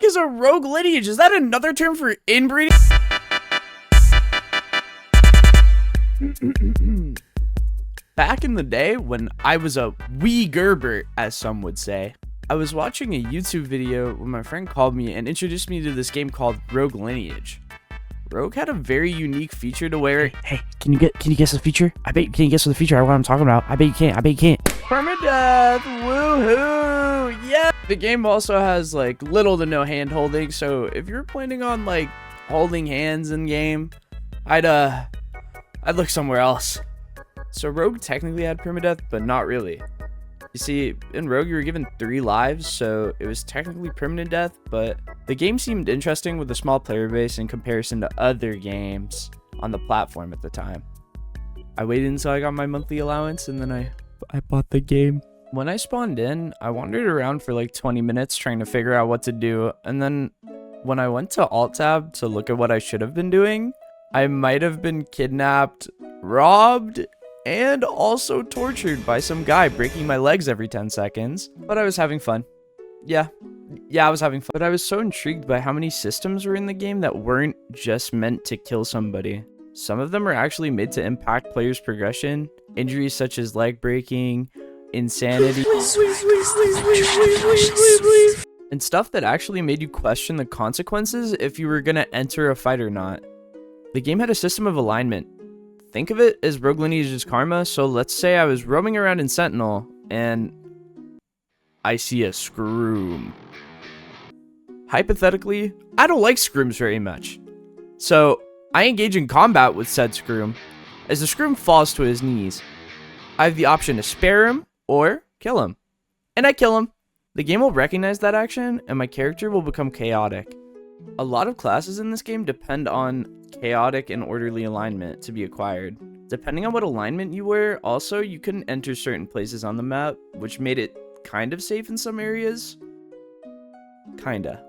is a rogue lineage? Is that another term for inbreeding? Back in the day when I was a wee Gerbert, as some would say, I was watching a YouTube video when my friend called me and introduced me to this game called Rogue Lineage. Rogue had a very unique feature to where... Hey, can you guess the feature? Can you guess what the feature what I'm talking about? I bet you can't. Permadeath! Woohoo! Yeah! The game also has like little to no hand holding, so if you're planning on like holding hands in game, I'd look somewhere else. So Rogue technically had permadeath, but not really. You see, in Rogue you were given 3 lives, so it was technically permanent death, but the game seemed interesting with a small player base in comparison to other games on the platform at the time. I waited until I got my monthly allowance and then I bought the game. When I spawned in, I wandered around for like 20 minutes trying to figure out what to do, and then when I went to Alt Tab to look at what I should have been doing, I might have been kidnapped, robbed, and also tortured by some guy breaking my legs every 10 seconds. But I was having fun. Yeah, I was having fun. But I was so intrigued by how many systems were in the game that weren't just meant to kill somebody. Some of them are actually made to impact players' progression. Injuries such as leg breaking, insanity, and stuff that actually made you question the consequences if you were gonna enter a fight or not. The game had a system of alignment. Think of it as Rogue Lineage's karma. So let's say I was roaming around in Sentinel and I see a scroom. Hypothetically, I don't like scrooms very much, so I engage in combat with said scroom. As the scroom falls to his knees, I have the option to spare him or kill him, and I kill him. The game will recognize that action and my character will become chaotic. A lot of classes in this game depend on chaotic and orderly alignment to be acquired. Depending on what alignment you were, also you couldn't enter certain places on the map, which made it kind of safe in some areas. Kinda.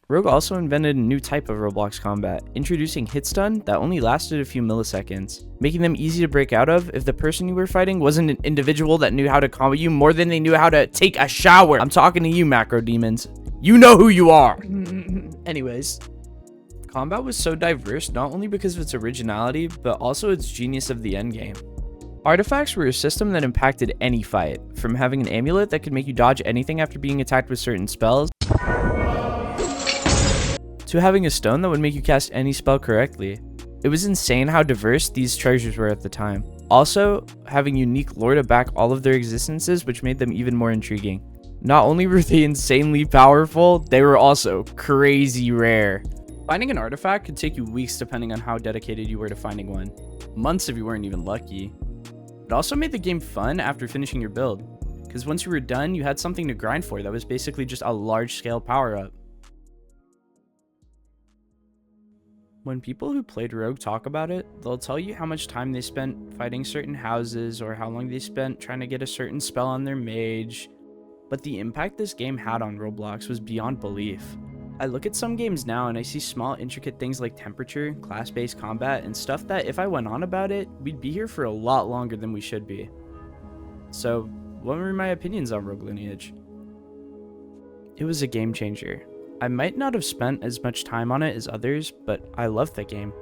Rogue also invented a new type of Roblox combat, introducing hit stun that only lasted a few milliseconds, making them easy to break out of if the person you were fighting wasn't an individual that knew how to combo you more than they knew how to take a shower. I'm talking to you, macro demons. You know who you are! Anyways, combat was so diverse not only because of its originality, but also its genius of the endgame. Artifacts were a system that impacted any fight, from having an amulet that could make you dodge anything after being attacked with certain spells, to having a stone that would make you cast any spell correctly. It was insane how diverse these treasures were at the time. Also, having unique lore to back all of their existences, which made them even more intriguing. Not only were they insanely powerful, they were also crazy rare. Finding an artifact could take you weeks depending on how dedicated you were to finding one. Months if you weren't even lucky. It also made the game fun after finishing your build, because once you were done, you had something to grind for that was basically just a large-scale power-up. When people who played Rogue talk about it, they'll tell you how much time they spent fighting certain houses or how long they spent trying to get a certain spell on their mage. But the impact this game had on Roblox was beyond belief. I look at some games now and I see small intricate things like temperature, class-based combat, and stuff that if I went on about it, we'd be here for a lot longer than we should be. So, what were my opinions on Rogue Lineage? It was a game changer. I might not have spent as much time on it as others, but I loved the game.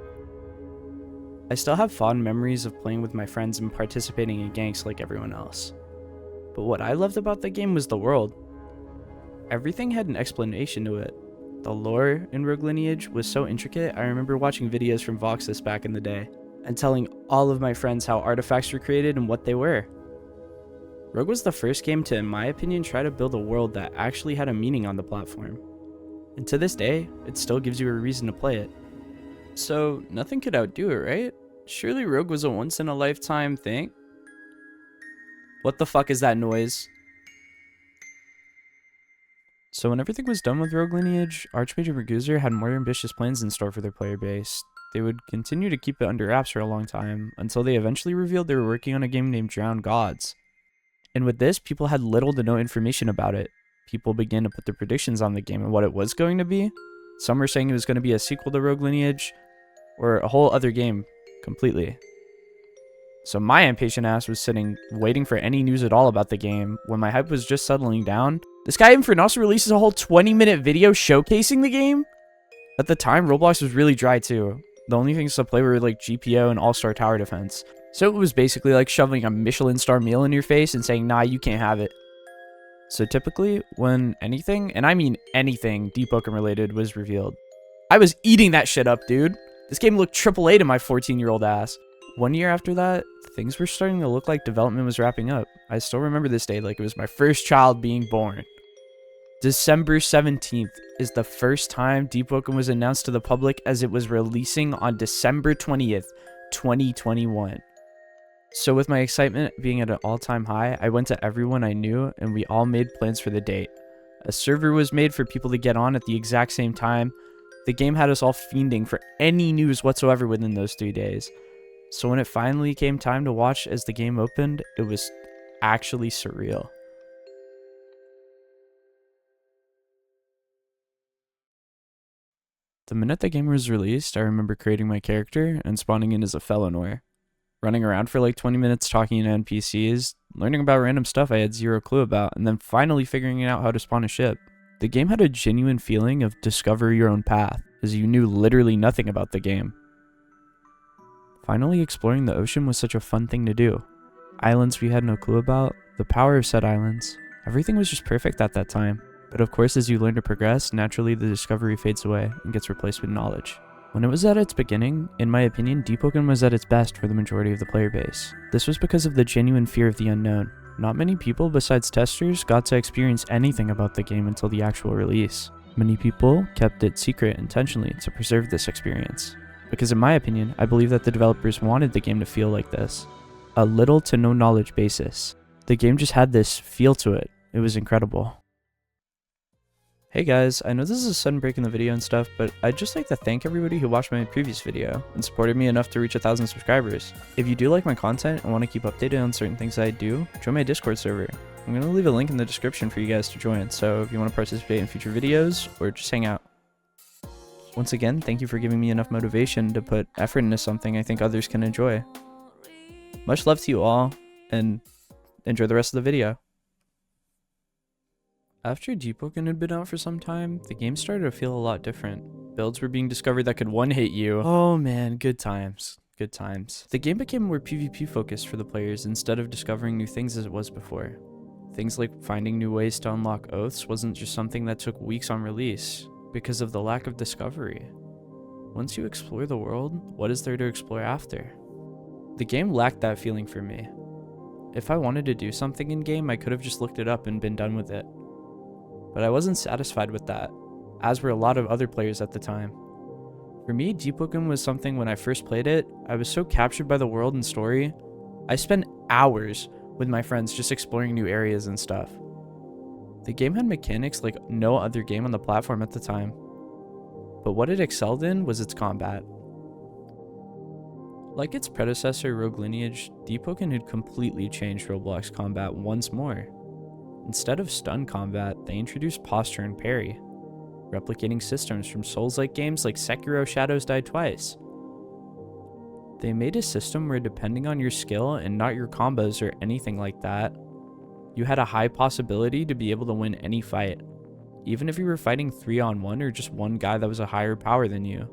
I still have fond memories of playing with my friends and participating in ganks like everyone else. But what I loved about the game was the world. Everything had an explanation to it. The lore in Rogue Lineage was so intricate, I remember watching videos from Voxus back in the day, and telling all of my friends how artifacts were created and what they were. Rogue was the first game to, in my opinion, try to build a world that actually had a meaning on the platform. And to this day, it still gives you a reason to play it. So, nothing could outdo it, right? Surely Rogue was a once-in-a-lifetime thing? What the fuck is that noise? So when everything was done with Rogue Lineage, Archmage and Raguzer had more ambitious plans in store for their player base. They would continue to keep it under wraps for a long time, until they eventually revealed they were working on a game named Drowned Gods. And with this, people had little to no information about it. People began to put their predictions on the game and what it was going to be. Some were saying it was going to be a sequel to Rogue Lineage, or a whole other game completely. So my impatient ass was sitting, waiting for any news at all about the game, when my hype was just settling down. This guy even for also releases a whole 20-minute video showcasing the game. At the time, Roblox was really dry too. The only things to play were like GPO and All-Star Tower Defense. So it was basically like shoving a Michelin star meal in your face and saying, nah, you can't have it. So typically, when anything, and I mean anything Deepwoken related was revealed, I was eating that shit up, dude. This game looked AAA to my 14-year-old ass. 1 year after that, things were starting to look like development was wrapping up. I still remember this day like it was my first child being born. December 17th is the first time Deepwoken was announced to the public, as it was releasing on December 20th, 2021. So with my excitement being at an all-time high, I went to everyone I knew and we all made plans for the date. A server was made for people to get on at the exact same time. The game had us all fiending for any news whatsoever within those 3 days. So when it finally came time to watch as the game opened, it was actually surreal. The minute the game was released, I remember creating my character and spawning in as a Felonor. Running around for like 20 minutes talking to NPCs, learning about random stuff I had zero clue about, and then finally figuring out how to spawn a ship. The game had a genuine feeling of discover your own path, as you knew literally nothing about the game. Finally exploring the ocean was such a fun thing to do. Islands we had no clue about, the power of said islands. Everything was just perfect at that time. But of course, as you learn to progress, naturally the discovery fades away and gets replaced with knowledge. When it was at its beginning, in my opinion, Deepwoken was at its best for the majority of the player base. This was because of the genuine fear of the unknown. Not many people besides testers got to experience anything about the game until the actual release. Many people kept it secret intentionally to preserve this experience. Because in my opinion, I believe that the developers wanted the game to feel like this. A little to no knowledge basis. The game just had this feel to it. It was incredible. Hey guys, I know this is a sudden break in the video and stuff, but I'd just like to thank everybody who watched my previous video and supported me enough to reach 1,000 subscribers. If you do like my content and want to keep updated on certain things I do, join my Discord server. I'm going to leave a link in the description for you guys to join, so if you want to participate in future videos or just hang out. Once again, thank you for giving me enough motivation to put effort into something I think others can enjoy. Much love to you all, and enjoy the rest of the video. After Deepwoken had been out for some time, the game started to feel a lot different. Builds were being discovered that could one-hit you. Oh man, good times. Good times. The game became more PvP focused for the players instead of discovering new things as it was before. Things like finding new ways to unlock oaths wasn't just something that took weeks on release, because of the lack of discovery. Once you explore the world, what is there to explore after? The game lacked that feeling for me. If I wanted to do something in-game, I could have just looked it up and been done with it. But I wasn't satisfied with that, as were a lot of other players at the time. For me, Deepwoken was something when I first played it, I was so captured by the world and story, I spent hours with my friends just exploring new areas and stuff. The game had mechanics like no other game on the platform at the time, but what it excelled in was its combat. Like its predecessor Rogue Lineage, Deepwoken had completely changed Roblox combat once more. Instead of stun combat, they introduced posture and parry, replicating systems from Souls-like games like Sekiro Shadows Die Twice. They made a system where, depending on your skill and not your combos or anything like that, you had a high possibility to be able to win any fight, even if you were fighting 3-on-1 or just one guy that was a higher power than you.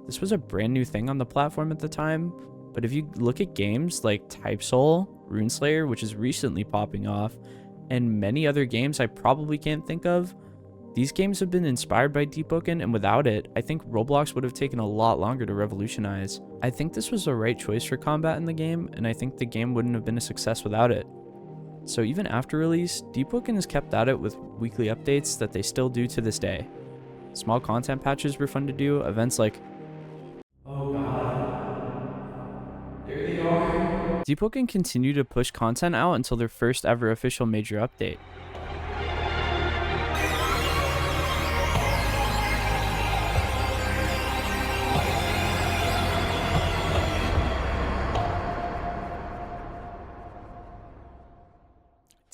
This was a brand new thing on the platform at the time, but if you look at games like Type Soul, Runeslayer, which is recently popping off, and many other games I probably can't think of, these games have been inspired by Deepwoken, and without it, I think Roblox would have taken a lot longer to revolutionize. I think this was the right choice for combat in the game, and I think the game wouldn't have been a success without it. So even after release, Deepwoken has kept at it with weekly updates that they still do to this day. Small content patches were fun to do, events like Deepwoken continued to push content out until their first ever official major update.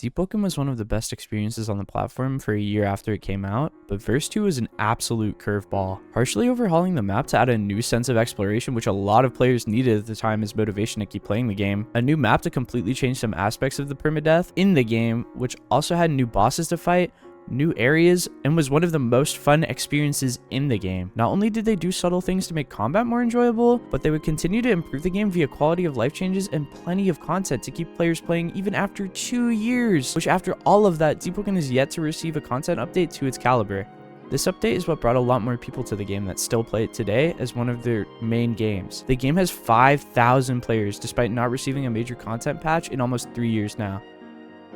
Deepwoken was one of the best experiences on the platform for a year after it came out, but Verse 2 was an absolute curveball, partially overhauling the map to add a new sense of exploration which a lot of players needed at the time as motivation to keep playing the game, a new map to completely change some aspects of the permadeath in the game, which also had new bosses to fight, new areas, and was one of the most fun experiences in the game. Not only did they do subtle things to make combat more enjoyable, but they would continue to improve the game via quality of life changes and plenty of content to keep players playing even after 2 years, which after all of that, Deepwoken is yet to receive a content update to its caliber. This update is what brought a lot more people to the game that still play it today as one of their main games. The game has 5,000 players despite not receiving a major content patch in almost 3 years now.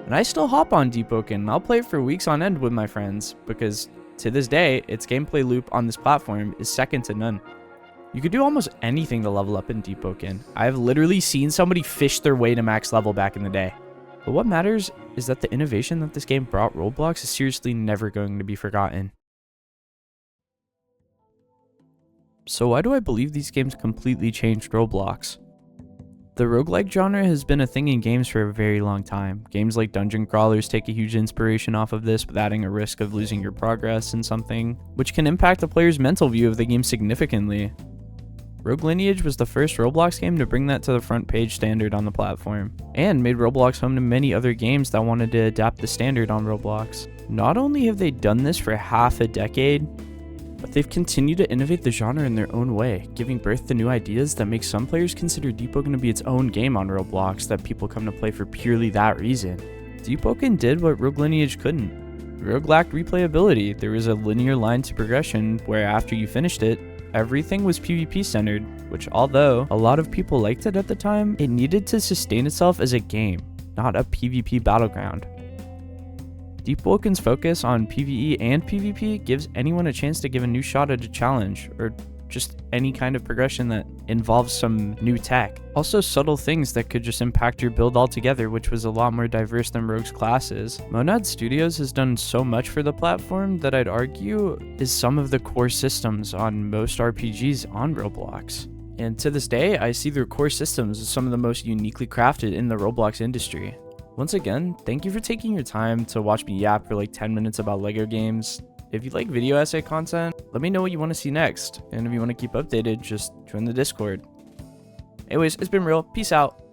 And I still hop on Deepwoken and I'll play it for weeks on end with my friends because to this day, its gameplay loop on this platform is second to none. You could do almost anything to level up in Deepwoken. I've literally seen somebody fish their way to max level back in the day. But what matters is that the innovation that this game brought Roblox is seriously never going to be forgotten. So why do I believe these games completely changed Roblox? The roguelike genre has been a thing in games for a very long time. Games like dungeon crawlers take a huge inspiration off of this with adding a risk of losing your progress in something, which can impact the player's mental view of the game significantly. Rogue Lineage was the first Roblox game to bring that to the front page standard on the platform, and made Roblox home to many other games that wanted to adapt the standard on Roblox. Not only have they done this for half a decade, but they've continued to innovate the genre in their own way, giving birth to new ideas that make some players consider Deepwoken to be its own game on Roblox that people come to play for purely that reason. Deepwoken did what Rogue Lineage couldn't. Rogue lacked replayability. There was a linear line to progression where after you finished it, everything was PvP centered, which although a lot of people liked it at the time, it needed to sustain itself as a game, not a PvP battleground. Deepwoken's focus on PvE and PvP gives anyone a chance to give a new shot at a challenge, or just any kind of progression that involves some new tech. Also subtle things that could just impact your build altogether, which was a lot more diverse than Rogue's classes. Monad Studios has done so much for the platform that I'd argue is some of the core systems on most RPGs on Roblox. And to this day, I see their core systems as some of the most uniquely crafted in the Roblox industry. Once again, thank you for taking your time to watch me yap for like 10 minutes about LEGO games. If you like video essay content, let me know what you want to see next. And if you want to keep updated, just join the Discord. Anyways, it's been real. Peace out.